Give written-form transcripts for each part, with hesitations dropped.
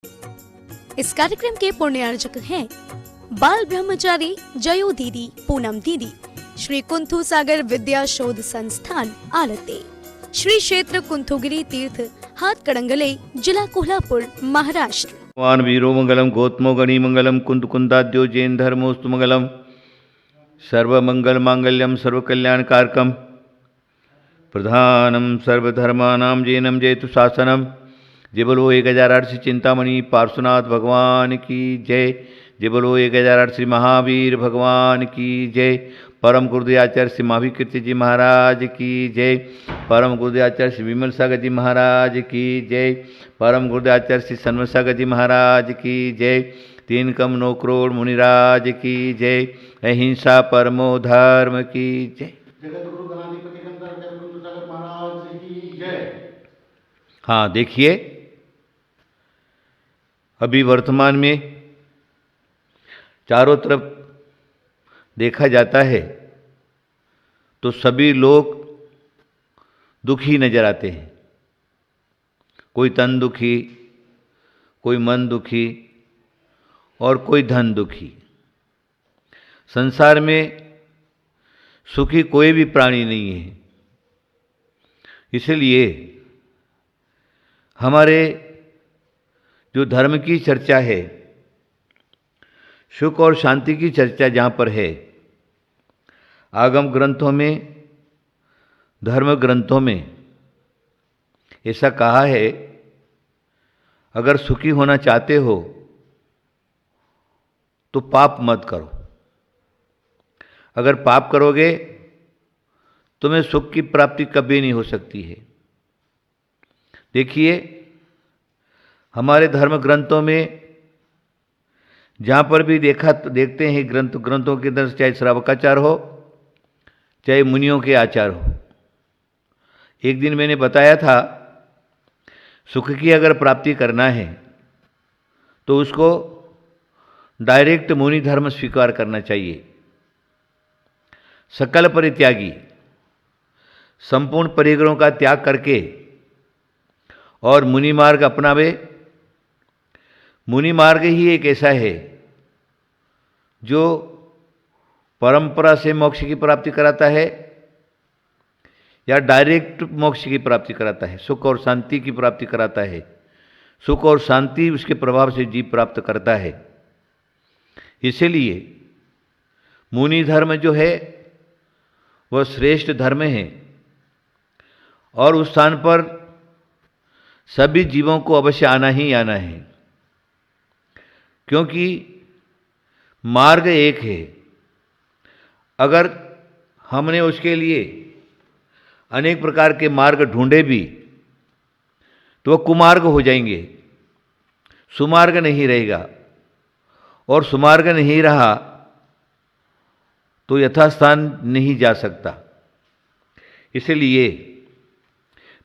इस कार्यक्रम के पुण्यार्चक हैं बाल ब्रह्मचारी जयो दीदी, पूनम दीदी, श्री कुंथु सागर विद्या शोध संस्थान आलते, श्री क्षेत्र कुंथुगिरी तीर्थ हाथ कड़ंगले, जिला कोल्हापुर, महाराष्ट्र। भगवान वीरो मंगलम गौतमो गणी मंगलम कुंद कुंदाद्यो जैन धर्मोस्तु मंगलम सर्वमंगल मांगल्यम सर्वकल्याणकारकम प्रधानम सर्वधर्मानां जैनम जयतु शासनम। जय बोलो 1008 श्री चिंतामणि पार्श्वनाथ भगवान की जय। जय बोलो 1008 श्री महावीर भगवान की जय। परम गुरुदेव आचार्य श्री महावीर जी महाराज की जय। परम गुरुदेव आचार्य श्री विमल सागर जी महाराज की जय। परम गुरुदेव आचार्य श्री सन्मत सागर जी महाराज की जय। 3 कम 9 करोड़ मुनिराज की जय। अहिंसा परमो धर्म की जय। हाँ, देखिए, अभी वर्तमान में चारों तरफ देखा जाता है तो सभी लोग दुखी नजर आते हैं। कोई तन दुखी, कोई मन दुखी और कोई धन दुखी। संसार में सुखी कोई भी प्राणी नहीं है। इसलिए हमारे जो धर्म की चर्चा है, सुख और शांति की चर्चा जहाँ पर है, आगम ग्रंथों में, धर्म ग्रंथों में ऐसा कहा है, अगर सुखी होना चाहते हो तो पाप मत करो। अगर पाप करोगे तुम्हें सुख की प्राप्ति कभी नहीं हो सकती है। देखिए, हमारे धर्म ग्रंथों में जहाँ पर भी देखते हैं ग्रंथों के अंदर, चाहे श्रावकाचार हो चाहे मुनियों के आचार हो। एक दिन मैंने बताया था, सुख की अगर प्राप्ति करना है तो उसको डायरेक्ट मुनि धर्म स्वीकार करना चाहिए। सकल परित्यागी, संपूर्ण परिग्रहों का त्याग करके और मुनि मार्ग अपनावे। मुनि मार्ग ही एक ऐसा है जो परंपरा से मोक्ष की प्राप्ति कराता है या डायरेक्ट मोक्ष की प्राप्ति कराता है, सुख और शांति की प्राप्ति कराता है। सुख और शांति उसके प्रभाव से जीव प्राप्त करता है। इसलिए मुनि धर्म जो है वह श्रेष्ठ धर्म है और उस स्थान पर सभी जीवों को अवश्य आना ही आना है, क्योंकि मार्ग एक है। अगर हमने उसके लिए अनेक प्रकार के मार्ग ढूंढे भी तो वह कुमार्ग हो जाएंगे, सुमार्ग नहीं रहेगा। और सुमार्ग नहीं रहा तो यथास्थान नहीं जा सकता। इसलिए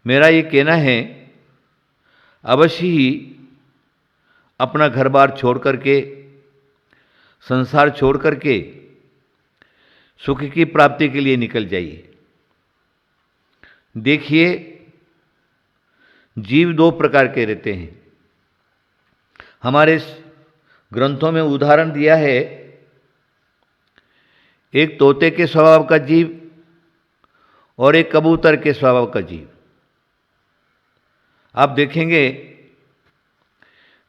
मेरा ये कहना है, अवश्य ही अपना घर बार छोड़ करके, संसार छोड़ करके सुख की प्राप्ति के लिए निकल जाइए। देखिए, जीव 2 प्रकार के रहते हैं। हमारे ग्रंथों में उदाहरण दिया है, एक तोते के स्वभाव का जीव और एक कबूतर के स्वभाव का जीव। आप देखेंगे,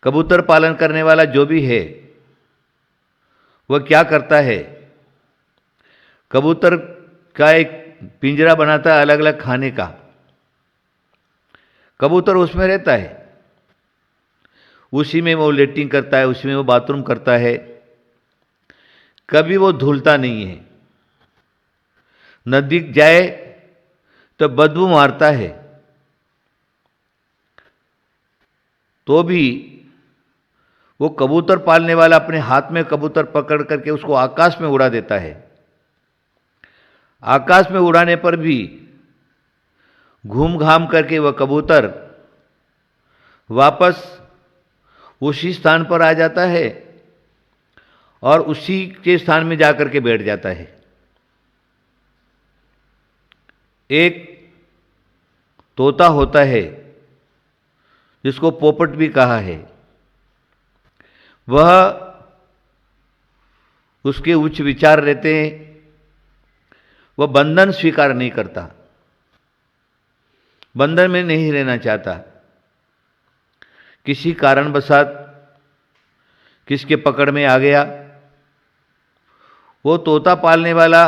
कबूतर पालन करने वाला जो भी है वह क्या करता है, कबूतर का एक पिंजरा बनाता है अलग अलग खाने का। कबूतर उसमें रहता है, उसी में वो लेटिंग करता है, उसी में वो बाथरूम करता है। कभी वो धुलता नहीं है। नजदीक जाए तो बदबू मारता है, तो भी वो कबूतर पालने वाला अपने हाथ में कबूतर पकड़ करके उसको आकाश में उड़ा देता है। आकाश में उड़ाने पर भी घूम घाम करके वह कबूतर वापस उसी स्थान पर आ जाता है और उसी के स्थान में जाकर के बैठ जाता है। एक तोता होता है जिसको पोपट भी कहा है, वह उसके उच्च विचार रहते हैं, वह बंधन स्वीकार नहीं करता, बंधन में नहीं रहना चाहता। किसी कारणवशात किसके पकड़ में आ गया, वो तोता पालने वाला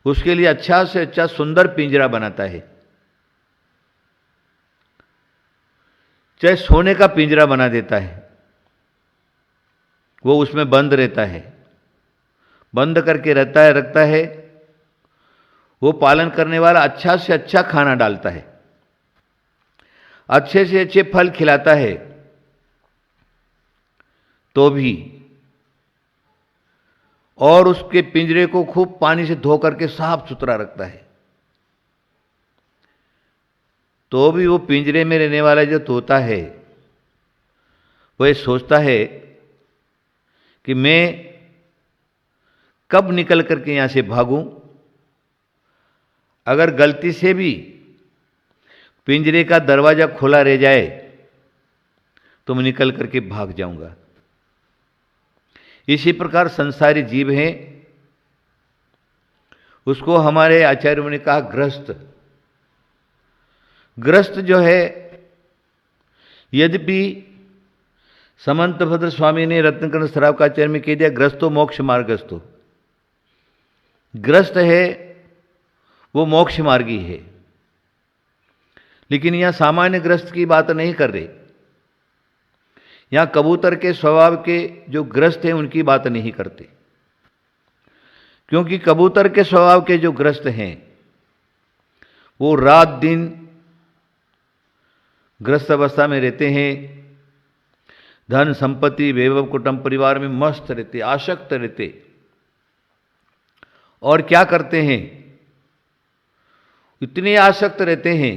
उसके लिए अच्छा से अच्छा सुंदर पिंजरा बनाता है, चाहे सोने का पिंजरा बना देता है, वो उसमें बंद रहता है, बंद करके रहता है, रखता है। वो पालन करने वाला अच्छा से अच्छा खाना डालता है, अच्छे से अच्छे फल खिलाता है, तो भी और उसके पिंजरे को खूब पानी से धो करके साफ सुथरा रखता है, तो भी वो पिंजरे में रहने वाला जो तोता है वो ये सोचता है कि मैं कब निकल करके यहां से भागूं। अगर गलती से भी पिंजरे का दरवाजा खुला रह जाए तो मैं निकल करके भाग जाऊंगा। इसी प्रकार संसारी जीव हैं, उसको हमारे आचार्यों ने कहा गृहस्थ। गृहस्थ जो है, यद्यपि समंत भद्र स्वामी ने रत्नकर्ण श्रावकाचार्य में कह दिया गृहस्थो मोक्ष मार्गस्थो, गृहस्थ है वो मोक्ष मार्गी है, लेकिन यहां सामान्य गृहस्थ की बात नहीं कर रहे, यहां कबूतर के स्वभाव के जो गृहस्थ हैं उनकी बात नहीं करते, क्योंकि कबूतर के स्वभाव के जो गृहस्थ हैं वो रात दिन गृहस्थ अवस्था में रहते हैं, धन संपत्ति वैभव कुटुंब परिवार में मस्त रहते, आसक्त रहते, और क्या करते हैं, इतने आसक्त रहते हैं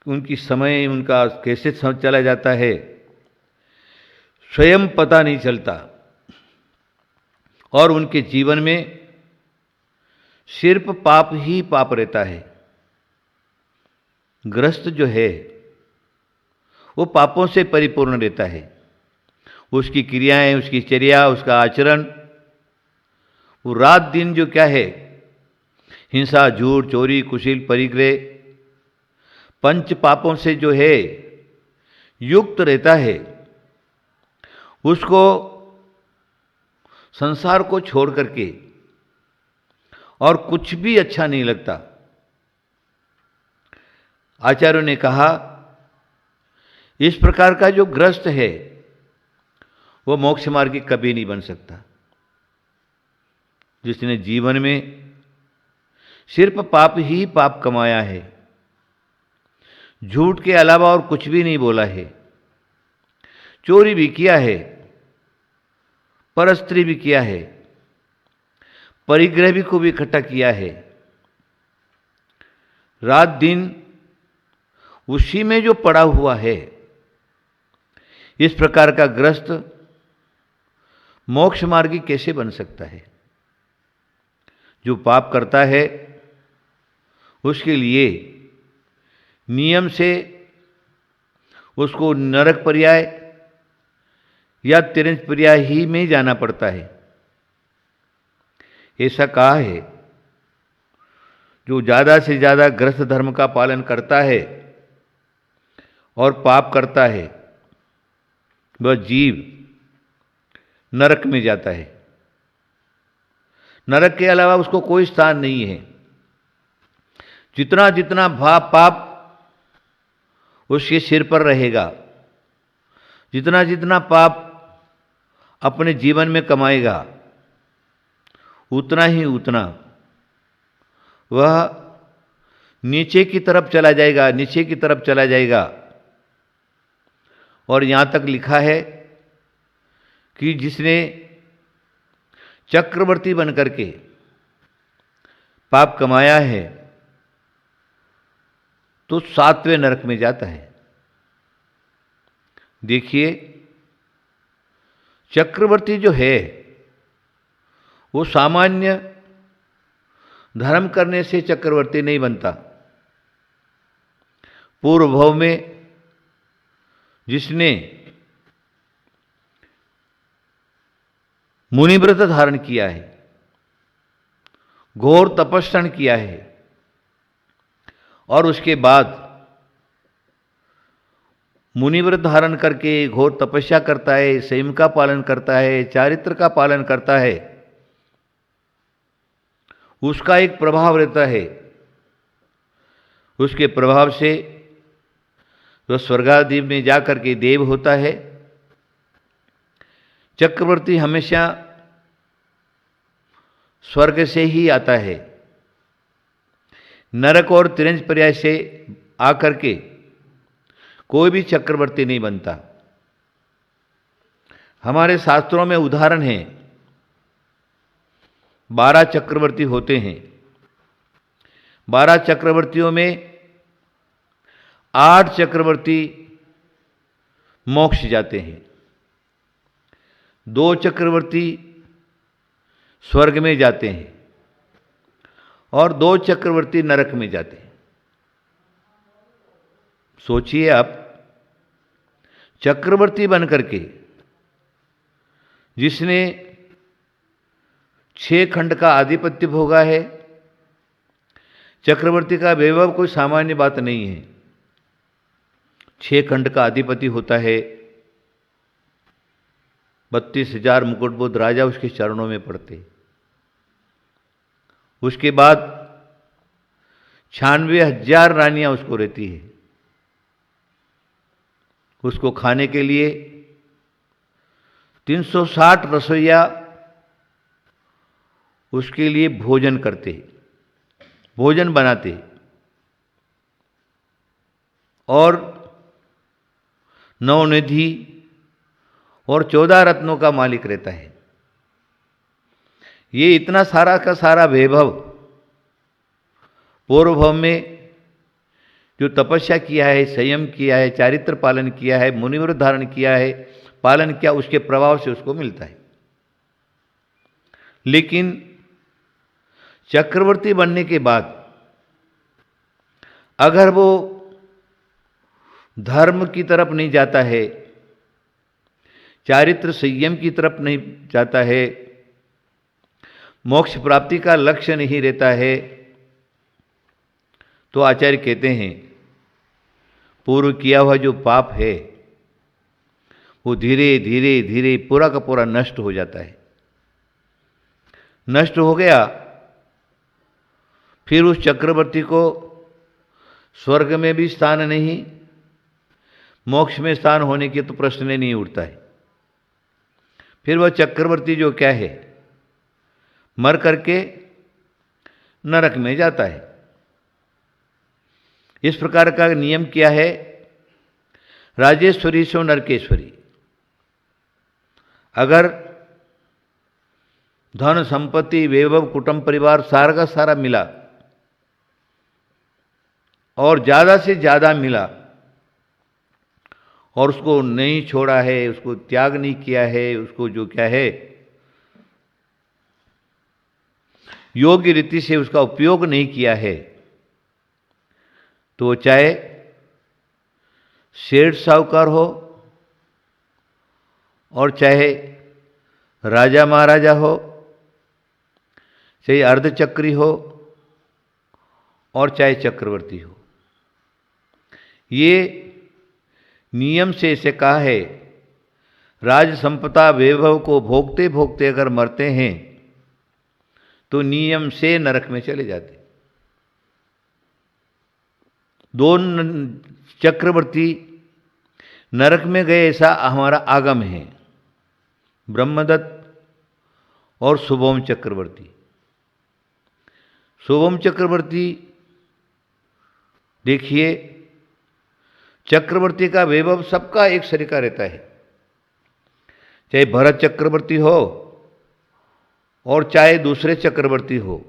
कि उनकी समय उनका कैसे चला जाता है स्वयं पता नहीं चलता, और उनके जीवन में सिर्फ पाप ही पाप रहता है। गृहस्थ जो है वो पापों से परिपूर्ण रहता है, उसकी क्रियाएं, उसकी चर्या, उसका आचरण, वो रात दिन जो क्या है, हिंसा, झूठ, चोरी, कुशील, परिग्रह, पंच पापों से जो है युक्त रहता है, उसको संसार को छोड़ करके और कुछ भी अच्छा नहीं लगता। आचार्यों ने कहा इस प्रकार का जो गृहस्थ है वो मोक्ष मार्गी कभी नहीं बन सकता, जिसने जीवन में सिर्फ पाप ही पाप कमाया है, झूठ के अलावा और कुछ भी नहीं बोला है, चोरी भी किया है, परस्त्री भी किया है, परिग्रह भी खूब इकट्ठा किया है, रात दिन उसी में जो पड़ा हुआ है, इस प्रकार का ग्रस्त मोक्ष मार्गी कैसे बन सकता है। जो पाप करता है उसके लिए नियम से उसको नरक पर्याय या तिरंज पर्याय ही में जाना पड़ता है। ऐसा कहा है जो ज़्यादा से ज़्यादा ग्रस्त धर्म का पालन करता है और पाप करता है वह जीव नरक में जाता है, नरक के अलावा उसको कोई स्थान नहीं है। जितना जितना पाप उसके सिर पर रहेगा, जितना जितना पाप अपने जीवन में कमाएगा, उतना ही उतना वह नीचे की तरफ चला जाएगा, नीचे की तरफ चला जाएगा। और यहाँ तक लिखा है कि जिसने चक्रवर्ती बनकर के पाप कमाया है तो 7वें नरक में जाता है। देखिए, चक्रवर्ती जो है वो सामान्य धर्म करने से चक्रवर्ती नहीं बनता। पूर्व भव में जिसने मुनिव्रत धारण किया है, घोर तपस्या किया है, और उसके बाद मुनिव्रत धारण करके घोर तपस्या करता है, संयम का पालन करता है, चारित्र का पालन करता है, उसका एक प्रभाव रहता है। उसके प्रभाव से वह स्वर्गादि में जाकर के देव होता है। चक्रवर्ती हमेशा स्वर्ग से ही आता है, नरक और तिरंज पर्याय से आकर के कोई भी चक्रवर्ती नहीं बनता। हमारे शास्त्रों में उदाहरण है, 12 चक्रवर्ती होते हैं। 12 चक्रवर्तियों में 8 चक्रवर्ती मोक्ष जाते हैं, 2 चक्रवर्ती स्वर्ग में जाते हैं और 2 चक्रवर्ती नरक में जाते हैं। सोचिए आप, चक्रवर्ती बनकर के जिसने 6 खंड का आधिपत्य भोगा है, चक्रवर्ती का वैभव कोई सामान्य बात नहीं है। 6 खंड का अधिपति होता है, 32,000 मुकुटबुद्ध राजा उसके चरणों में पड़ते। उसके बाद 96,000 रानियां उसको रहती है। उसको खाने के लिए 360 रसोइया उसके लिए भोजन करते, भोजन बनाते, और 9 निधि और 14 रत्नों का मालिक रहता है। ये इतना सारा का सारा वैभव पूर्व भव में जो तपस्या किया है, संयम किया है, चारित्र पालन किया है, मुनिव्रत धारण किया है, पालन किया, उसके प्रभाव से उसको मिलता है। लेकिन चक्रवर्ती बनने के बाद अगर वो धर्म की तरफ नहीं जाता है, चारित्र संयम की तरफ नहीं जाता है, मोक्ष प्राप्ति का लक्ष्य नहीं रहता है, तो आचार्य कहते हैं पूर्व किया हुआ जो पाप है वो धीरे धीरे धीरे पूरा का पूरा नष्ट हो जाता है। नष्ट हो गया, फिर उस चक्रवर्ती को स्वर्ग में भी स्थान नहीं, मोक्ष में स्थान होने की तो प्रश्न नहीं उठता है। फिर वह चक्रवर्ती जो क्या है, मर करके नरक में जाता है। इस प्रकार का नियम क्या है, राजेश्वरी सो नरकेश्वरी। अगर धन संपत्ति वैभव कुटुंब परिवार सारा का सारा मिला और ज़्यादा से ज़्यादा मिला और उसको नहीं छोड़ा है, उसको त्याग नहीं किया है, उसको जो क्या है योग्य रीति से उसका उपयोग नहीं किया है, तो चाहे सेठ साहूकार हो और चाहे राजा महाराजा हो, चाहे अर्धचक्री हो और चाहे चक्रवर्ती हो, ये नियम से इसे कहा है, राज संपदा वैभव को भोगते भोगते अगर मरते हैं तो नियम से नरक में चले जाते। 2 चक्रवर्ती नरक में गए ऐसा हमारा आगम है, ब्रह्मदत्त और शुभम चक्रवर्ती। शुभम चक्रवर्ती देखिए, चक्रवर्ती का वैभव सबका एक सरीका रहता है, चाहे भरत चक्रवर्ती हो और चाहे दूसरे चक्रवर्ती हो,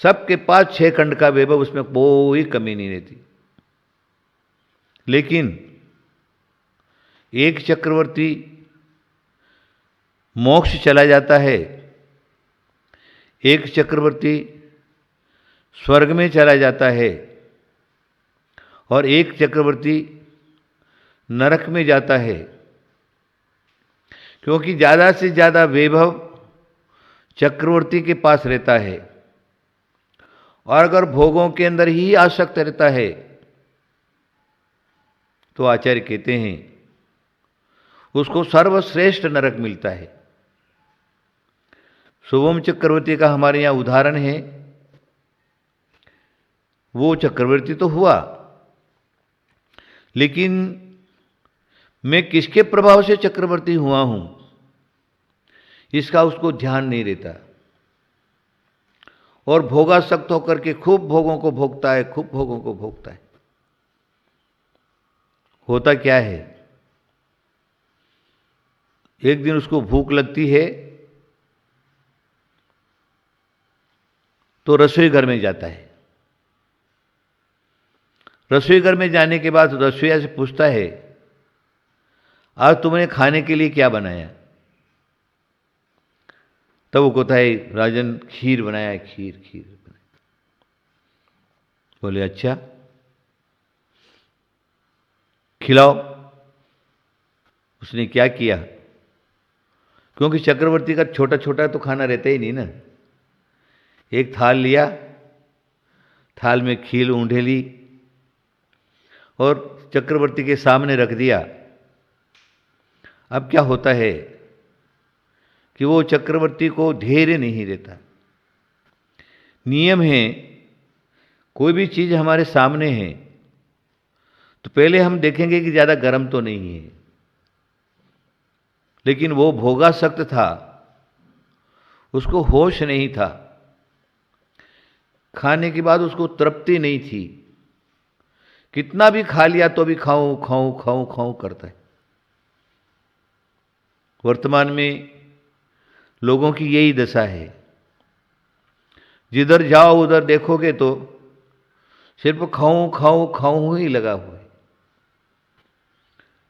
सबके पास 6 खंड का वैभव, उसमें कोई कमी नहीं रहती। लेकिन एक चक्रवर्ती मोक्ष चला जाता है, एक चक्रवर्ती स्वर्ग में चला जाता है और एक चक्रवर्ती नरक में जाता है। क्योंकि ज़्यादा से ज़्यादा वैभव चक्रवर्ती के पास रहता है, और अगर भोगों के अंदर ही आसक्त रहता है तो आचार्य कहते हैं उसको सर्वश्रेष्ठ नरक मिलता है। शुभम चक्रवर्ती का हमारे यहाँ उदाहरण है। वो चक्रवर्ती तो हुआ, लेकिन मैं किसके प्रभाव से चक्रवर्ती हुआ हूं इसका उसको ध्यान नहीं रहता, और भोगासक्त होकर के खूब भोगों को भोगता है, खूब भोगों को भोगता है। होता क्या है, एक दिन उसको भूख लगती है तो रसोई घर में जाता है। रसोई घर में जाने के बाद रसोईया से पूछता है, आज तुमने खाने के लिए क्या बनाया? तब वो कहता है, राजन खीर बनाया है, खीर खीर बनाया। बोले अच्छा खिलाओ। उसने क्या किया, क्योंकि चक्रवर्ती का छोटा छोटा तो खाना रहता ही नहीं ना। एक थाल लिया, थाल में खीर ऊंढेली और चक्रवर्ती के सामने रख दिया। अब क्या होता है कि वो चक्रवर्ती को धैर्य नहीं रहता। नियम है, कोई भी चीज हमारे सामने है तो पहले हम देखेंगे कि ज्यादा गर्म तो नहीं है, लेकिन वो भोगासक्त था, उसको होश नहीं था, खाने के बाद उसको तृप्ति नहीं थी, कितना भी खा लिया तो भी खाऊं खाऊं खाऊं खाऊं करता है। वर्तमान में लोगों की यही दशा है। जिधर जाओ उधर देखोगे तो सिर्फ खाऊं खाऊं खाऊं ही लगा हुआ है।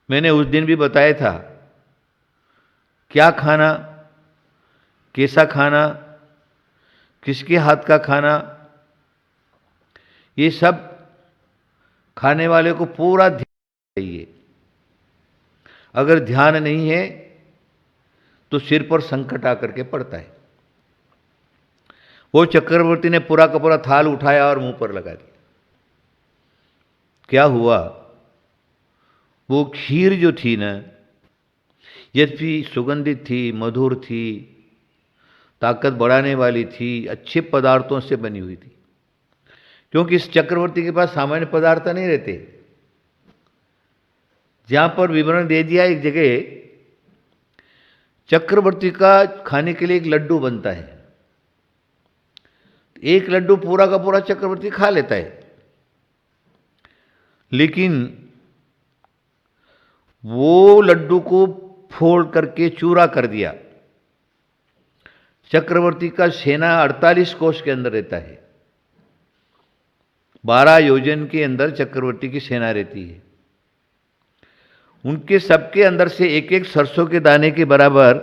मैंने उस दिन भी बताया था, क्या खाना, कैसा खाना, किसके हाथ का खाना, ये सब खाने वाले को पूरा ध्यान चाहिए। अगर ध्यान नहीं है तो सिर पर संकट आकर के पड़ता है। वो चक्रवर्ती ने पूरा का पूरा थाल उठाया और मुंह पर लगा दिया। क्या हुआ, वो खीर जो थी ना, यद्यपि सुगंधित थी, मधुर थी, ताकत बढ़ाने वाली थी, अच्छे पदार्थों से बनी हुई थी। क्योंकि इस चक्रवर्ती के पास सामान्य पदार्थ नहीं रहते। जहां पर विवरण दे दिया, एक जगह चक्रवर्ती का खाने के लिए एक लड्डू बनता है। एक लड्डू पूरा का पूरा चक्रवर्ती खा लेता है, लेकिन वो लड्डू को फोड़ करके चूरा कर दिया। चक्रवर्ती का सेना 48 कोस के अंदर रहता है। 12 योजन के अंदर चक्रवर्ती की सेना रहती है। उनके सबके अंदर से एक एक सरसों के दाने के बराबर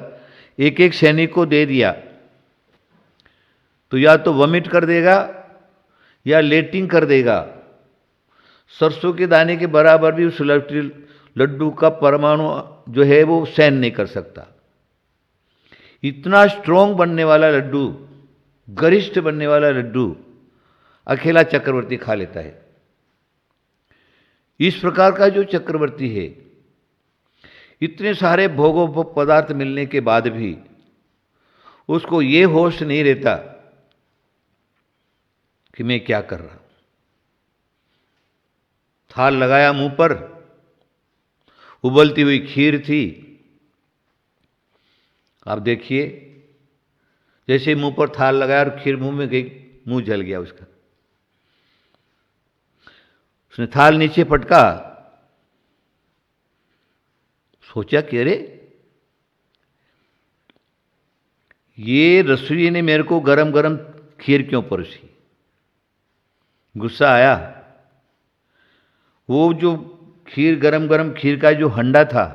एक एक सैनिक को दे दिया तो या तो वमिट कर देगा या लेटिंग कर देगा। सरसों के दाने के बराबर भी उस लड्डू का परमाणु जो है वो सहन नहीं कर सकता। इतना स्ट्रोंग बनने वाला लड्डू, गरिष्ठ बनने वाला लड्डू अकेला चक्रवर्ती खा लेता है। इस प्रकार का जो चक्रवर्ती है, इतने सारे भोगों पदार्थ मिलने के बाद भी उसको ये होश नहीं रहता कि मैं क्या कर रहा हूं। थाल लगाया मुंह पर, उबलती हुई खीर थी। आप देखिए, जैसे मुंह पर थाल लगाया और खीर मुंह में गई, मुंह जल गया उसका। उसने थाल नीचे पटका, सोचा कि अरे ये रसोई ने मेरे को गरम गरम खीर क्यों परोसी। गुस्सा आया। वो जो खीर, गरम गरम खीर का जो हंडा था,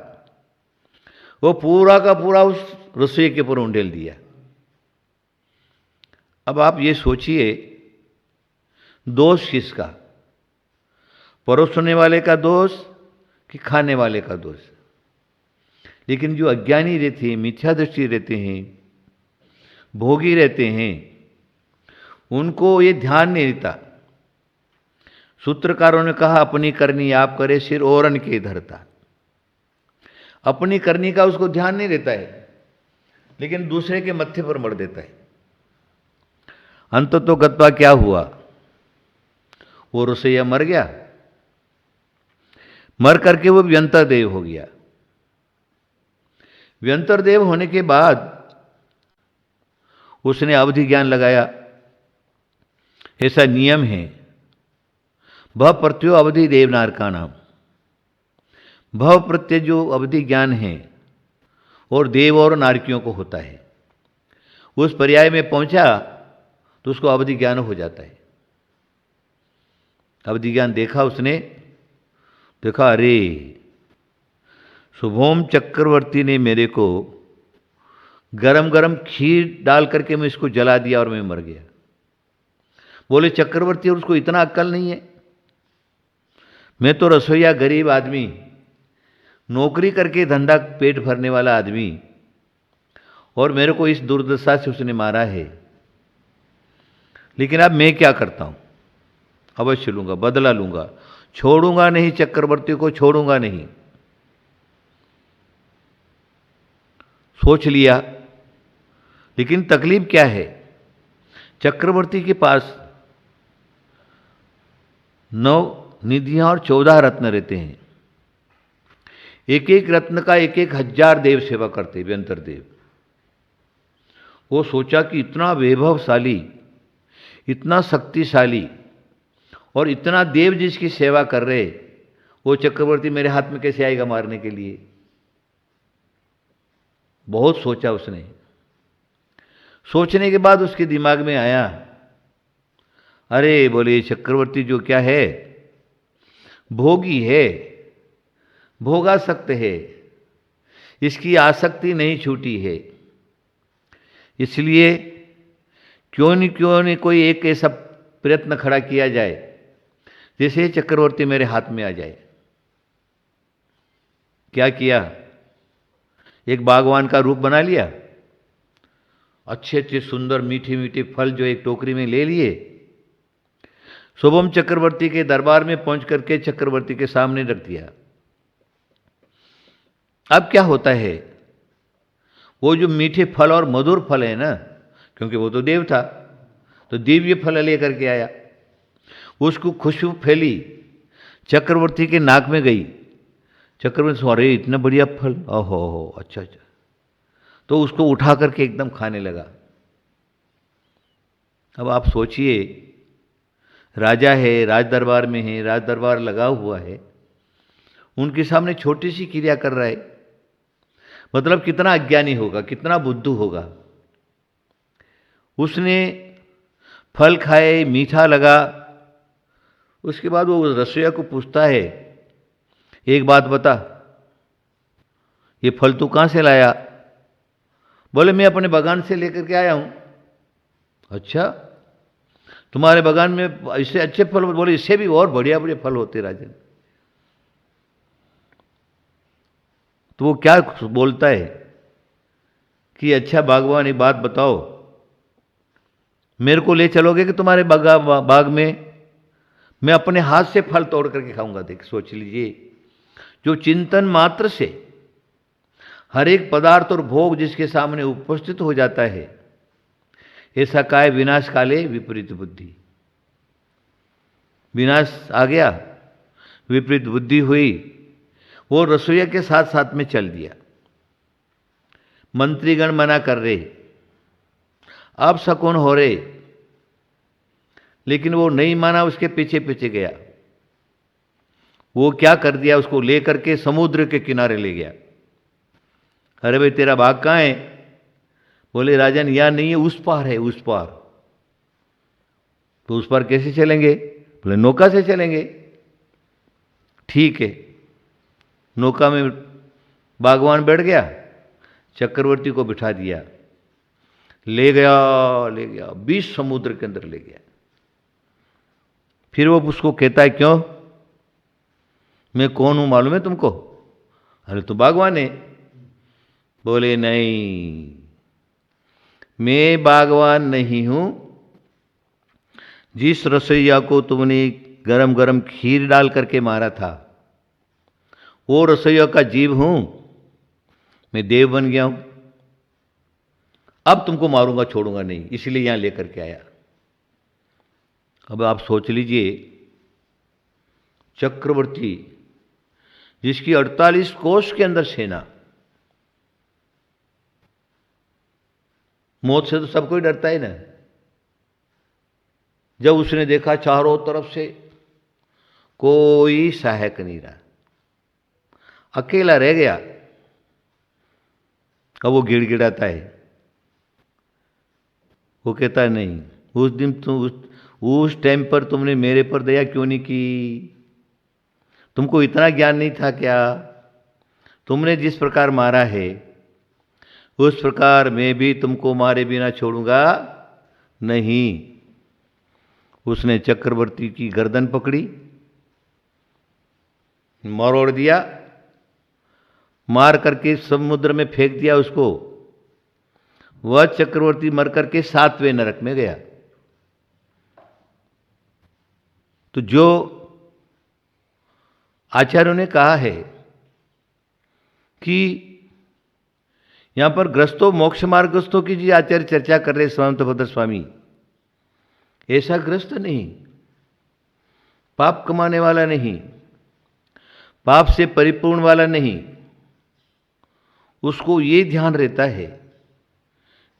वो पूरा का पूरा उस रसोई के ऊपर उंडेल दिया। अब आप ये सोचिए, दोष किसका, परोसने वाले का दोष कि खाने वाले का दोष? लेकिन जो अज्ञानी रहते हैं, मिथ्या दृष्टि रहते हैं, भोगी रहते हैं, उनको ये ध्यान नहीं रहता। सूत्रकारों ने कहा अपनी करनी आप करे, सिर औरन के धरता। अपनी करनी का उसको ध्यान नहीं रहता है, लेकिन दूसरे के मत्थे पर मर देता है। अंत तो गत्वा क्या हुआ, वो रसोईया मर गया। मर करके वो व्यंतर देव हो गया। व्यंतर देव होने के बाद उसने अवधि ज्ञान लगाया। ऐसा नियम है, भव प्रत्यो अवधि देवनार का नाम। भव प्रत्यय जो अवधि ज्ञान है और देव और नारकियों को होता है, उस पर्याय में पहुंचा तो उसको अवधि ज्ञान हो जाता है। अवधि ज्ञान देखा उसने, देखा अरे शुभोम चक्रवर्ती ने मेरे को गरम गरम खीर डाल करके मैं इसको जला दिया और मैं मर गया। बोले चक्रवर्ती, और उसको इतना अक्ल नहीं है? मैं तो रसोईया, गरीब आदमी, नौकरी करके धंधा पेट भरने वाला आदमी, और मेरे को इस दुर्दशा से उसने मारा है। लेकिन अब मैं क्या करता हूं? अवश्य लूंगा, बदला लूंगा, छोड़ूंगा नहीं, चक्रवर्ती को छोड़ूंगा नहीं। सोच लिया। लेकिन तकलीफ क्या है, चक्रवर्ती के पास 9 निधियां और 14 रत्न रहते हैं। एक एक रत्न का 1,000 देव सेवा करते, व्यंतर देव। वो सोचा कि इतना वैभवशाली, इतना शक्तिशाली और इतना देव जिसकी सेवा कर रहे, वो चक्रवर्ती मेरे हाथ में कैसे आएगा मारने के लिए? बहुत सोचा उसने। सोचने के बाद उसके दिमाग में आया, अरे बोले चक्रवर्ती जो क्या है, भोगी है, भोगासक्त है, इसकी आसक्ति नहीं छूटी है। इसलिए क्यों नहीं कोई एक ऐसा प्रयत्न खड़ा किया जाए जैसे चक्रवर्ती मेरे हाथ में आ जाए। क्या किया? एक बागवान का रूप बना लिया। अच्छे अच्छे सुंदर मीठे मीठे फल जो एक टोकरी में ले लिए, शुभम चक्रवर्ती के दरबार में पहुंच करके चक्रवर्ती के सामने रख दिया। अब क्या होता है, वो जो मीठे फल और मधुर फल है ना, क्योंकि वो तो देव था, तो दिव्य फल लेकर के आया। उसको खुशबू फैली, चक्रवर्ती के नाक में गई। चक्रवर्ती सोच, अरे इतना बढ़िया फल, ओहो अच्छा अच्छा। तो उसको उठा करके एकदम खाने लगा। अब आप सोचिए, राजा है, राज दरबार में है, राज दरबार लगा हुआ है, उनके सामने छोटी सी क्रिया कर रहा है। मतलब कितना अज्ञानी होगा, कितना बुद्धू होगा। उसने फल खाए, मीठा लगा। उसके बाद वो रसोइया को पूछता है, एक बात बता, ये फल तू कहाँ से लाया? बोले मैं अपने बागान से लेकर के आया हूं। अच्छा, तुम्हारे बागान में इससे अच्छे फल? बोले इससे भी और बढ़िया बढ़िया फल होते राजन। तो वो क्या बोलता है कि अच्छा बागवान, एक बात बताओ, मेरे को ले चलोगे कि तुम्हारे बाग में मैं अपने हाथ से फल तोड़ करके खाऊंगा? देख, सोच लीजिए, जो चिंतन मात्र से हर एक पदार्थ और भोग जिसके सामने उपस्थित हो जाता है, ऐसा काय विनाश काले विपरीत बुद्धि। विनाश आ गया, विपरीत बुद्धि हुई, वो रसोइया के साथ साथ में चल दिया। मंत्रीगण मना कर रहे, अब शकुन हो रहे, लेकिन वो नहीं माना, उसके पीछे पीछे गया। वो क्या कर दिया, उसको लेकर के समुद्र के किनारे ले गया। अरे भाई तेरा बाग कहाँ है? बोले राजन यहाँ नहीं है, उस पार है, उस पार। तो उस पार कैसे चलेंगे? बोले नौका से चलेंगे। ठीक है, नौका में बागवान बैठ गया, चक्रवर्ती को बिठा दिया, ले गया 20 समुद्र के अंदर ले गया। फिर वो उसको कहता है, क्यों, मैं कौन हूं मालूम है तुमको? अरे तू बागवान है। बोले नहीं, मैं बागवान नहीं हूं। जिस रसोइया को तुमने गरम गरम खीर डाल करके मारा था, वो रसोइया का जीव हूं। मैं देव बन गया हूं। अब तुमको मारूंगा, छोड़ूंगा नहीं, इसलिए यहां लेकर के आया। अब आप सोच लीजिए, चक्रवर्ती जिसकी 48 कोस के अंदर सेना, मौत से तो सब कोई डरता है ना। जब उसने देखा चारों तरफ से कोई सहायक नहीं रहा, अकेला रह गया। अब वो गिड़गिड़ाता है, वो कहता है नहीं, उस दिन तुम उस टाइम पर तुमने मेरे पर दया क्यों नहीं की? तुमको इतना ज्ञान नहीं था क्या? तुमने जिस प्रकार मारा है उस प्रकार मैं भी तुमको मारे बिना छोड़ूंगा नहीं। उसने चक्रवर्ती की गर्दन पकड़ी, मरोड़ दिया, मार करके समुद्र में फेंक दिया उसको। वह चक्रवर्ती मर करके 7वें नरक में गया। तो जो आचार्यों ने कहा है कि यहां पर ग्रस्तों मोक्ष मार्गस्थों की जी आचार्य चर्चा कर रहे स्वामित्वभद्र स्वामी, ऐसा ग्रस्त नहीं, पाप कमाने वाला नहीं, पाप से परिपूर्ण वाला नहीं। उसको ये ध्यान रहता है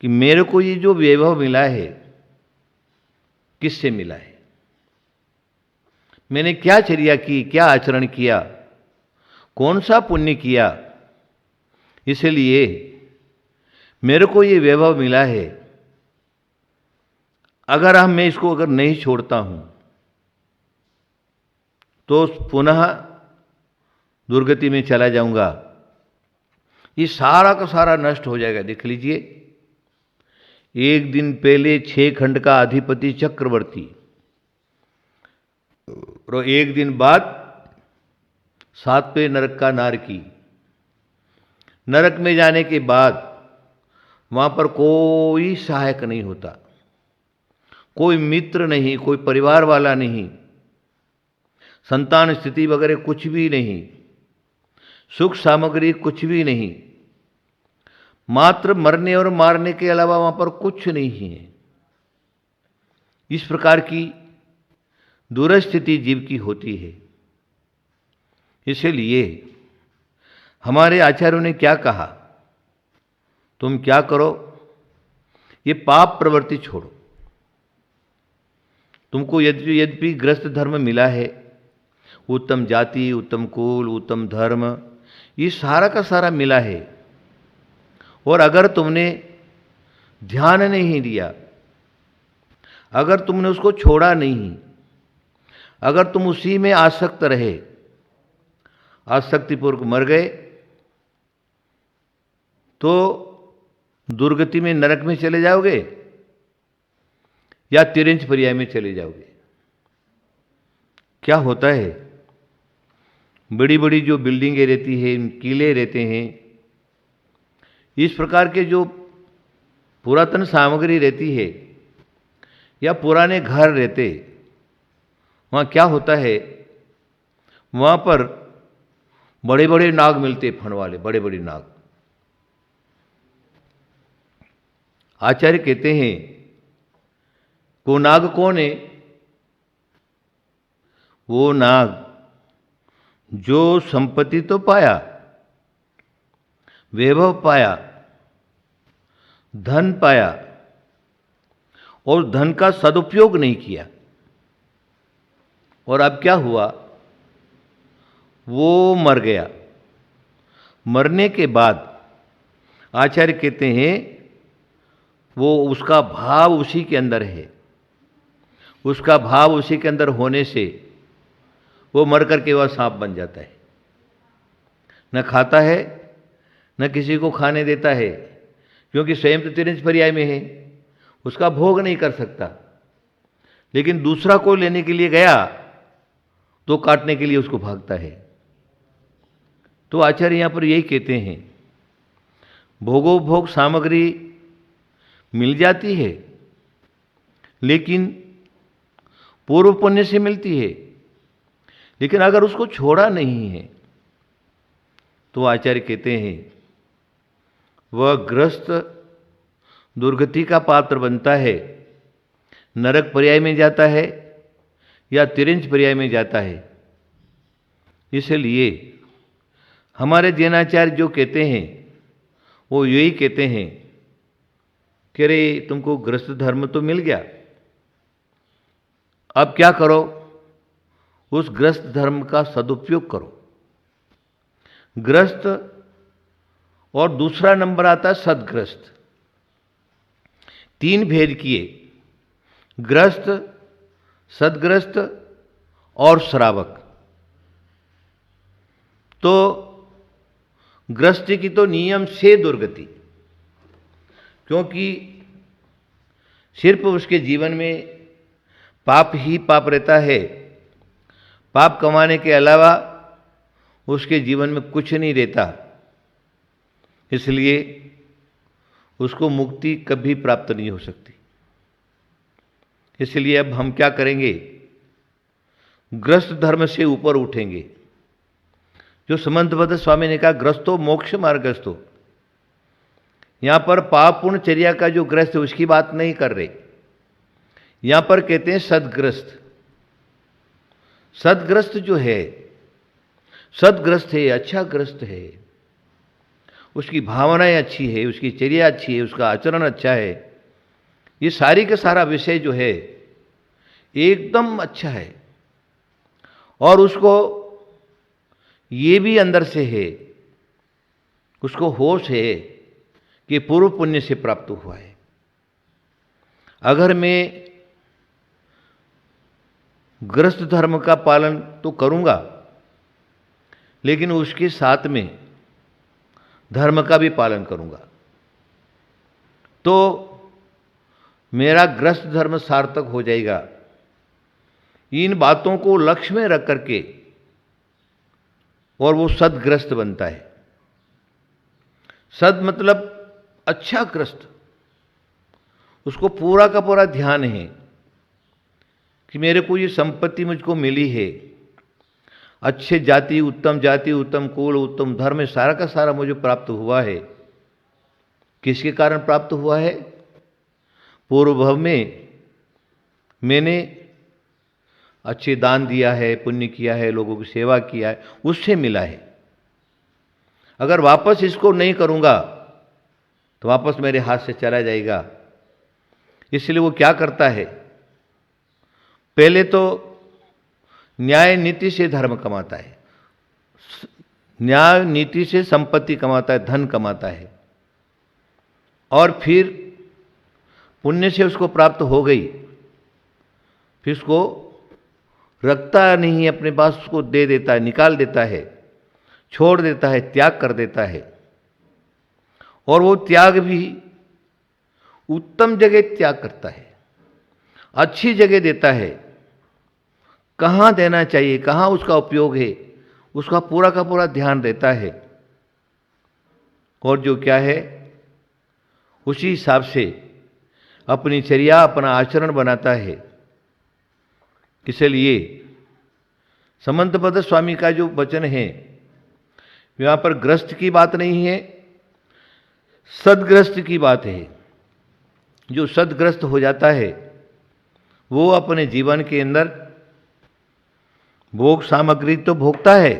कि मेरे को ये जो वैभव मिला है किससे मिला है, मैंने क्या चर्या की, क्या आचरण किया, कौन सा पुण्य किया, इसलिए मेरे को ये वैभव मिला है। अगर मैं इसको अगर नहीं छोड़ता हूं तो पुनः दुर्गति में चला जाऊंगा, ये सारा का सारा नष्ट हो जाएगा। देख लीजिए, एक दिन पहले 6 खंड का अधिपति चक्रवर्ती, और एक दिन बाद 7वें नरक का नारकी। नरक में जाने के बाद वहां पर कोई सहायक नहीं होता, कोई मित्र नहीं, कोई परिवार वाला नहीं, संतान स्थिति वगैरह कुछ भी नहीं, सुख सामग्री कुछ भी नहीं, मात्र मरने और मारने के अलावा वहां पर कुछ नहीं है। इस प्रकार की दुरस्थिति जीव की होती है। इसलिए हमारे आचार्यों ने क्या कहा, तुम क्या करो, ये पाप प्रवृत्ति छोड़ो। तुमको यद्यपि ग्रस्त धर्म मिला है, उत्तम जाति, उत्तम कुल, उत्तम धर्म, ये सारा का सारा मिला है, और अगर तुमने ध्यान नहीं दिया, अगर तुमने उसको छोड़ा नहीं, अगर तुम उसी में आसक्त रहे, आसक्तिपूर्वक मर गए, तो दुर्गति में नरक में चले जाओगे या तिरंज पर्याय में चले जाओगे। क्या होता है, बड़ी बड़ी जो बिल्डिंगें रहती हैं, किले रहते हैं, इस प्रकार के जो पुरातन सामग्री रहती है या पुराने घर रहते, वहाँ क्या होता है, वहाँ पर बड़े बड़े नाग मिलते, फन वाले बड़े बड़े नाग। आचार्य कहते हैं वो नाग कौन है? वो नाग जो संपत्ति तो पाया, वैभव पाया, धन पाया, और धन का सदुपयोग नहीं किया, और अब क्या हुआ, वो मर गया। मरने के बाद आचार्य कहते हैं वो उसका भाव उसी के अंदर है, उसका भाव उसी के अंदर होने से वो मर करके वह सांप बन जाता है। न खाता है, न किसी को खाने देता है, क्योंकि स्वयं तो तिरंज पर्याय में है, उसका भोग नहीं कर सकता। लेकिन दूसरा को लेने के लिए गया तो काटने के लिए उसको भागता है। तो आचार्य यहां पर यही कहते हैं, भोगोपभोग सामग्री मिल जाती है, लेकिन पूर्व पुण्य से मिलती है, लेकिन अगर उसको छोड़ा नहीं है तो आचार्य कहते हैं वह ग्रस्त दुर्गति का पात्र बनता है, नरक पर्याय में जाता है या तिरंज पर्याय में जाता है। इसलिए हमारे जैनाचार्य जो कहते हैं वो यही कहते हैं कि रे तुमको ग्रस्त धर्म तो मिल गया, अब क्या करो, उस ग्रस्त धर्म का सदुपयोग करो। ग्रस्त और दूसरा नंबर आता है सदग्रस्त। 3 भेद किए, ग्रस्त, सदग्रस्त और श्रावक। तो ग्रस्त की तो नियम से दुर्गति, क्योंकि सिर्फ उसके जीवन में पाप ही पाप रहता है, पाप कमाने के अलावा उसके जीवन में कुछ नहीं रहता, इसलिए उसको मुक्ति कभी प्राप्त नहीं हो सकती। इसलिए अब हम क्या करेंगे, ग्रस्त धर्म से ऊपर उठेंगे। जो समंतभद्र स्वामी ने कहा ग्रस्तो मोक्ष मार्गस्थो, यहां पर पाप पूर्ण चर्या का जो ग्रस्त है उसकी बात नहीं कर रहे, यहां पर कहते हैं सदग्रस्त। सदग्रस्त जो है, सदग्रस्त है, अच्छा ग्रस्त है, उसकी भावनाएं अच्छी है, उसकी चर्या अच्छी है, उसका आचरण अच्छा है, ये सारी का सारा विषय जो है एकदम अच्छा है, और उसको ये भी अंदर से है, उसको होश है कि पूर्व पुण्य से प्राप्त हुआ है। अगर मैं ग्रस्त धर्म का पालन तो करूंगा, लेकिन उसके साथ में धर्म का भी पालन करूंगा, तो मेरा ग्रस्त धर्म सार्थक हो जाएगा। इन बातों को लक्ष्य में रख करके और वो सदग्रस्त बनता है। सद मतलब अच्छा ग्रस्त, उसको पूरा का पूरा ध्यान है कि मेरे को ये संपत्ति मुझको मिली है, अच्छे जाति, उत्तम कुल, उत्तम धर्म, सारा का सारा मुझे प्राप्त हुआ है। किसके कारण प्राप्त हुआ है? पूर्व भव में मैंने अच्छे दान दिया है, पुण्य किया है, लोगों की सेवा किया है, उससे मिला है। अगर वापस इसको नहीं करूंगा तो वापस मेरे हाथ से चला जाएगा। इसलिए वो क्या करता है, पहले तो न्याय नीति से धर्म कमाता है, न्याय नीति से संपत्ति कमाता है, धन कमाता है, और फिर पुण्य से उसको प्राप्त हो गई, फिर उसको रखता नहीं है अपने पास, उसको दे देता है, निकाल देता है, छोड़ देता है, त्याग कर देता है। और वो त्याग भी उत्तम जगह त्याग करता है, अच्छी जगह देता है। कहाँ देना चाहिए, कहाँ उसका उपयोग है, उसका पूरा का पूरा ध्यान देता है। और जो क्या है उसी हिसाब से अपनी चर्या, अपना आचरण बनाता है। इसलिए समंतभद्र स्वामी का जो वचन है, यहां पर ग्रस्त की बात नहीं है, सदग्रस्त की बात है। जो सदग्रस्त हो जाता है वो अपने जीवन के अंदर भोग सामग्री तो भोगता है,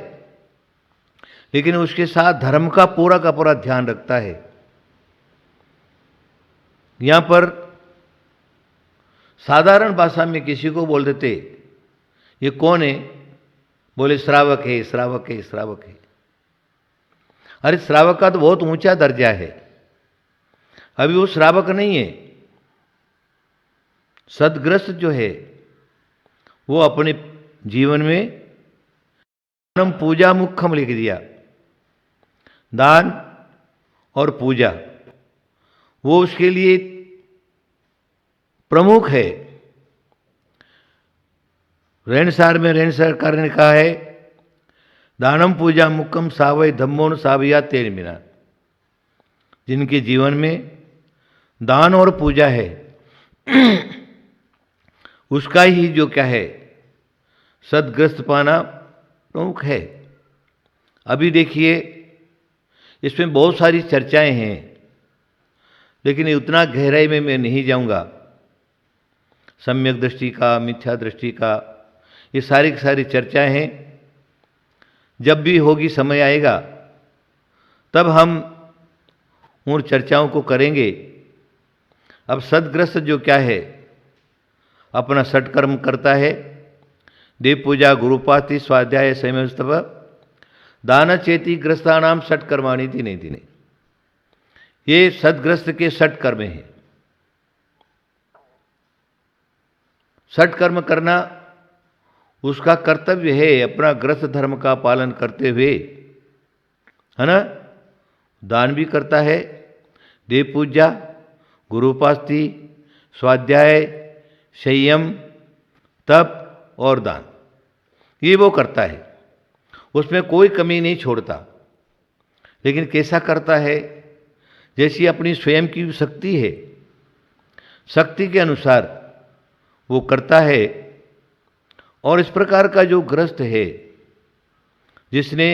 लेकिन उसके साथ धर्म का पूरा ध्यान रखता है। यहां पर साधारण भाषा में किसी को बोल देते ये कौन है, बोले श्रावक है, श्रावक है, श्रावक है। अरे श्रावक का तो बहुत ऊंचा दर्जा है, अभी वो श्रावक नहीं है। सदग्रस्त जो है वो अपने जीवन में दानम पूजा मुख्यम लिख दिया, दान और पूजा वो उसके लिए प्रमुख है। रेणसार में रेणसार ने कहा है, दानम पूजा मुक्कम सावय धम्मोन सावया तेन मिना। जिनके जीवन में दान और पूजा है, उसका ही जो क्या है सदग्रस्त पाना प्रमुख है। अभी देखिए इसमें बहुत सारी चर्चाएं हैं, लेकिन उतना गहराई में मैं नहीं जाऊंगा। सम्यक दृष्टि का, मिथ्या दृष्टि का, ये सारी की सारी चर्चाएं हैं। जब भी होगी, समय आएगा, तब हम उन चर्चाओं को करेंगे। अब सदग्रस्त जो क्या है, अपना सत्कर्म करता है, देव पूजा, गुरुपाति, स्वाध्याय, संयम, तप, दान चेति ग्रस्तानाम सत्कर्माणि दिने दिने। ये सदग्रस्त के सत्कर्म हैं। सत्कर्म करना उसका कर्तव्य है, अपना ग्रस्त धर्म का पालन करते हुए, है ना। दान भी करता है, देव पूजा, गुरुपास्ति, स्वाध्याय, संयम, तप और दान, ये वो करता है, उसमें कोई कमी नहीं छोड़ता। लेकिन कैसा करता है? जैसी अपनी स्वयं की शक्ति है, शक्ति के अनुसार वो करता है। और इस प्रकार का जो ग्रस्त है, जिसने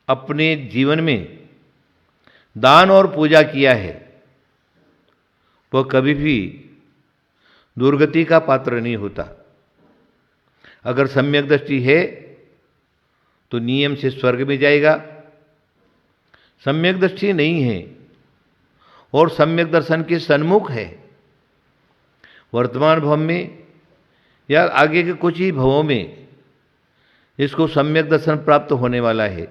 अपने जीवन में दान और पूजा किया है, वह कभी भी दुर्गति का पात्र नहीं होता। अगर सम्यक दृष्टि है तो नियम से स्वर्ग में जाएगा। सम्यक दृष्टि नहीं है और सम्यक दर्शन के सन्मुख है, वर्तमान भव में या आगे के कुछ ही भवों में इसको सम्यक दर्शन प्राप्त होने वाला है।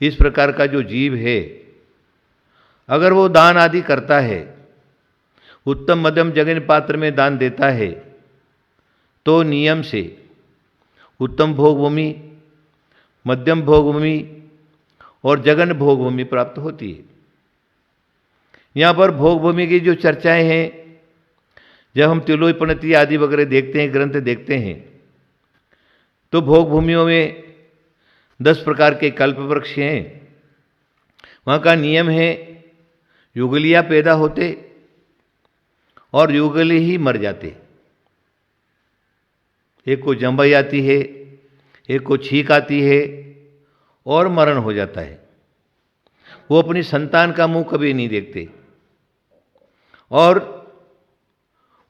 इस प्रकार का जो जीव है, अगर वो दान आदि करता है, उत्तम मध्यम जगन पात्र में दान देता है, तो नियम से उत्तम भोग भूमि, मध्यम भोग भूमि और जगन भोग भूमि प्राप्त होती है। यहाँ पर भोग भूमि की जो चर्चाएं हैं, जब हम तिलोपनति आदि वगैरह देखते हैं, ग्रंथ देखते हैं, तो भोग भूमियों में 10 प्रकार के कल्प वृक्ष हैं। वहाँ का नियम है युगलिया पैदा होते और युगली ही मर जाते। एक को जंबई आती है, एक को छींक आती है और मरण हो जाता है। वो अपनी संतान का मुंह कभी नहीं देखते। और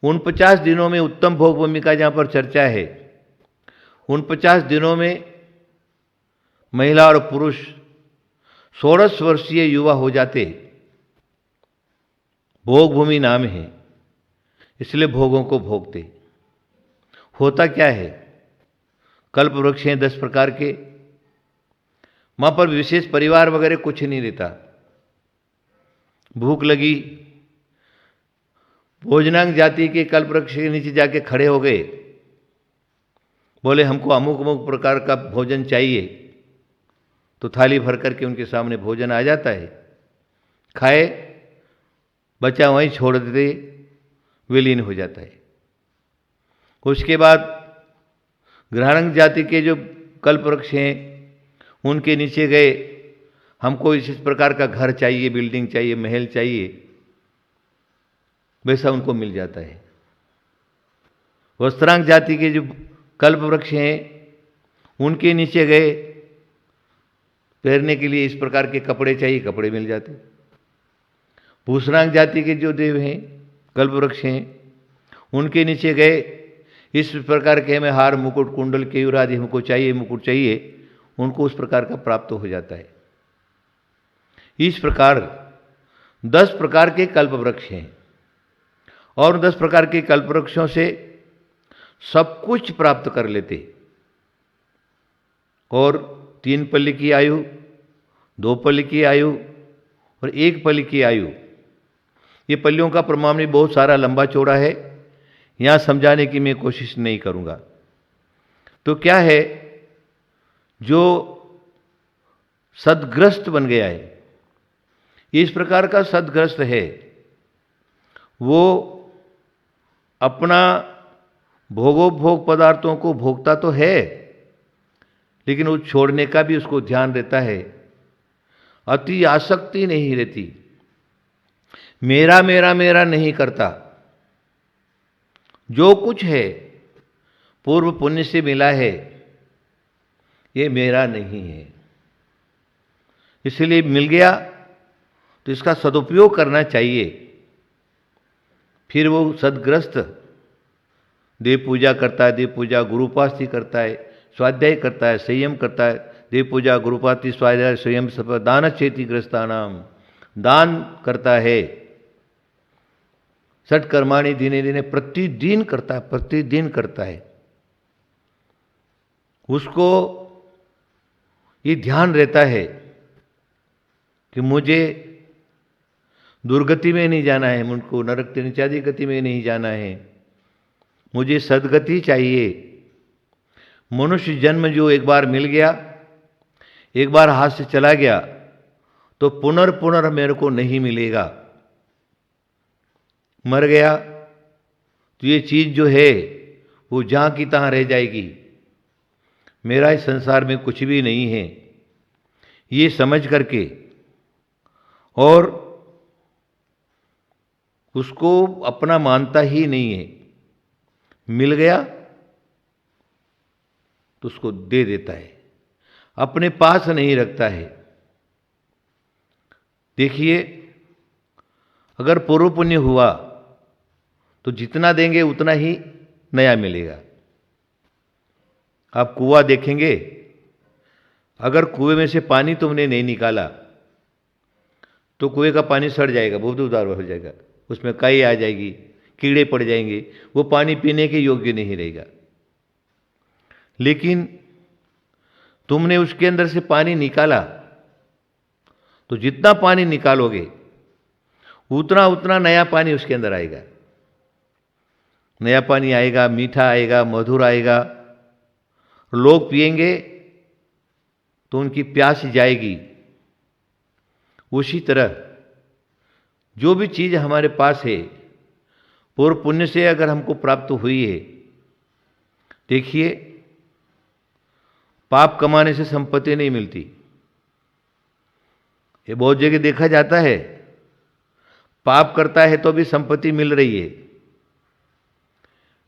उन 50 दिनों में उत्तम भोग भूमि का जहाँ पर चर्चा है, उन 50 दिनों में महिला और पुरुष 16 वर्षीय युवा हो जाते। भोग भूमि नाम है, इसलिए भोगों को भोगते। होता क्या है? कल्प वृक्ष हैं 10 प्रकार के, वहां पर विशेष परिवार वगैरह कुछ नहीं रहता। भूख लगी, भोजनांग जाति के कल्प वृक्ष के नीचे जाके खड़े हो गए, बोले हमको अमुक अमुक प्रकार का भोजन चाहिए, तो थाली भर करके उनके सामने भोजन आ जाता है। खाए, बचा वहीं छोड़ देते, विलीन हो जाता है। उसके बाद ग्रहाणंग जाति के जो कल्प वृक्ष हैं, उनके नीचे गए, हमको इस प्रकार का घर चाहिए, बिल्डिंग चाहिए, महल चाहिए, वैसा उनको मिल जाता है। वस्त्रांग जाति के जो कल्प वृक्ष हैं, उनके नीचे गए, पहनने के लिए इस प्रकार के कपड़े चाहिए, कपड़े मिल जाते। भूषणांग जाति के जो देव हैं, कल्प वृक्ष हैं, उनके नीचे गए, इस प्रकार के हमें हार, मुकुट, कुंडल, केयूर आदि हमको चाहिए, मुकुट चाहिए, उनको उस प्रकार का प्राप्त हो जाता है। इस प्रकार 10 प्रकार के कल्प वृक्ष हैं और 10 प्रकार के कल्प वृक्षों से सब कुछ प्राप्त कर लेते। और 3 पल्ली की आयु, 2 पल्ली की आयु और 1 पल्ली की आयु, ये पल्लियों का प्रमाण भी बहुत सारा लंबा चौड़ा है, यहां समझाने की मैं कोशिश नहीं करूंगा। तो क्या है, जो सदग्रस्त बन गया है, इस प्रकार का सदग्रस्त है, वो अपना भोगोपभोग पदार्थों को भोगता तो है, लेकिन वो छोड़ने का भी उसको ध्यान रहता है। अति आसक्ति नहीं रहती, मेरा मेरा मेरा नहीं करता। जो कुछ है पूर्व पुण्य से मिला है, ये मेरा नहीं है, इसलिए मिल गया तो इसका सदुपयोग करना चाहिए। फिर वो सदग्रस्त देव पूजा करता है, देव पूजा गुरुपास्ति करता है, स्वाध्याय करता है, संयम करता है। देव पूजा गुरुपास्ति स्वाध्याय संयम सब दान चेती ग्रस्तानाम, दान करता है। षटकर्माणि दिने दिने, प्रतिदिन करता है, प्रतिदिन करता है। उसको ये ध्यान रहता है कि मुझे दुर्गति में नहीं जाना है, मुझको नरक नीचादी गति में नहीं जाना है, मुझे सदगति चाहिए। मनुष्य जन्म जो एक बार मिल गया, एक बार हाथ से चला गया, तो पुनर्पुनर मेरे को नहीं मिलेगा। मर गया तो ये चीज जो है वो जहां की तहां रह जाएगी, मेरा इस संसार में कुछ भी नहीं है, ये समझ करके और उसको अपना मानता ही नहीं है। मिल गया तो उसको दे देता है, अपने पास नहीं रखता है। देखिए, अगर पूर्व पुण्य हुआ तो जितना देंगे उतना ही नया मिलेगा। आप कुआं देखेंगे, अगर कुएं में से पानी तुमने नहीं निकाला तो कुएं का पानी सड़ जाएगा, बदबूदार हो जाएगा, उसमें काई आ जाएगी, कीड़े पड़ जाएंगे, वो पानी पीने के योग्य नहीं रहेगा। लेकिन तुमने उसके अंदर से पानी निकाला तो जितना पानी निकालोगे उतना उतना नया पानी उसके अंदर आएगा। नया पानी आएगा, मीठा आएगा, मधुर आएगा, लोग पिएंगे तो उनकी प्यास जाएगी। उसी तरह जो भी चीज हमारे पास है पूर्व पुण्य से अगर हमको प्राप्त हुई है, देखिए पाप कमाने से संपत्ति नहीं मिलती, ये बहुत जगह देखा जाता है। पाप करता है तो भी संपत्ति मिल रही है,